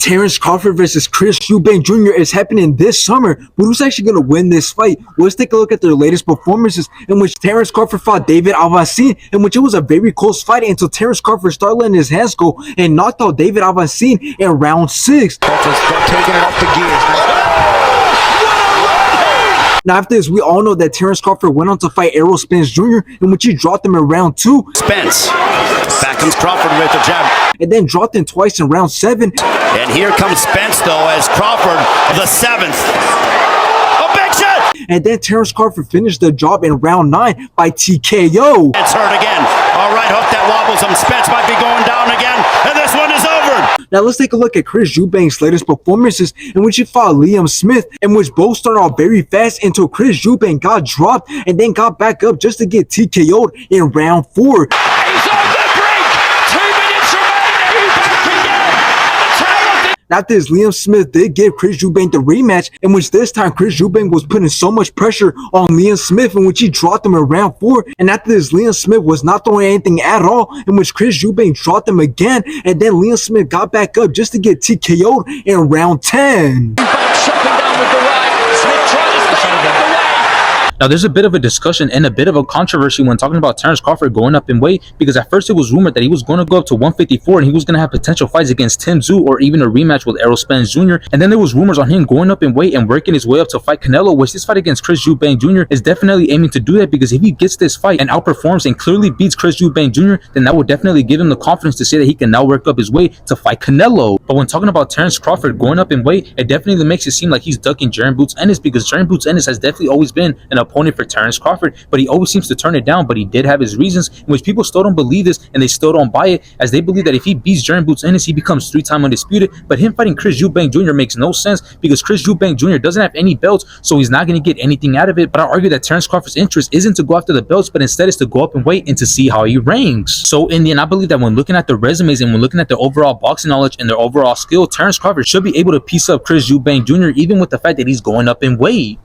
Terence Crawford versus Chris Eubank Jr. is happening this summer, but who's actually going to win this fight? Well, let's take a look at their latest performances, in which Terence Crawford fought David Alvancin, in which it was a very close fight until Terence Crawford started letting his hands go and knocked out David Alvancin in round 6. Crawford's taking it up to gears. Now, after this, we all know that Terence Crawford went on to fight Errol Spence Jr., in which he dropped him in round 2. Spence. Back comes Crawford with the jab. And then dropped him twice in round 7. And here comes Spence, though, as Crawford, the 7th. A big shot! And then Terence Crawford finished the job in round 9 by TKO. It's hurt again. All right, hook that wobbles him. Spence might be going down again, and this one is over. Now let's take a look at Chris Eubank's latest performances, in which he fought Liam Smith, in which both started off very fast until Chris Eubank got dropped and then got back up just to get TKO'd in round 4. He's on the brink. 2 minutes remaining. Eubank again. The tail of the After this, Liam Smith did give Chris Eubank the rematch, in which this time Chris Eubank was putting so much pressure on Liam Smith, in which he dropped him in round 4. And after this, Liam Smith was not throwing anything at all, in which Chris Eubank dropped him again, and then Liam Smith got back up just to get TKO'd in round 10. Eubank chopping down with the right. Smith trying to stay out of the way. Now, there's a bit of a discussion and a bit of a controversy when talking about Terence Crawford going up in weight, because at first it was rumored that he was going to go up to 154 and he was going to have potential fights against Tim Tszyu or even a rematch with Errol Spence Jr. And then there was rumors on him going up in weight and working his way up to fight Canelo, which this fight against Chris Eubank Jr. is definitely aiming to do that, because if he gets this fight and outperforms and clearly beats Chris Eubank Jr., then that would definitely give him the confidence to say that he can now work up his way to fight Canelo. But when talking about Terence Crawford going up in weight, it definitely makes it seem like he's ducking Jaron Boots Ennis, because Jaron Boots Ennis has definitely always been an opponent for Terence Crawford, but he always seems to turn it down. But he did have his reasons, in which people still don't believe this and they still don't buy it, as they believe that if he beats Jaron Boots Ennis, he becomes 3-time undisputed. But him fighting Chris Eubank Jr. makes no sense, because Chris Eubank Jr. doesn't have any belts, so he's not going to get anything out of it. But I argue that Terence Crawford's interest isn't to go after the belts, but instead is to go up and weight and to see how he ranks. So in the end, I believe that when looking at the resumes and when looking at their overall boxing knowledge and their overall skill, Terence Crawford should be able to piece up Chris Eubank Jr. even with the fact that he's going up in weight.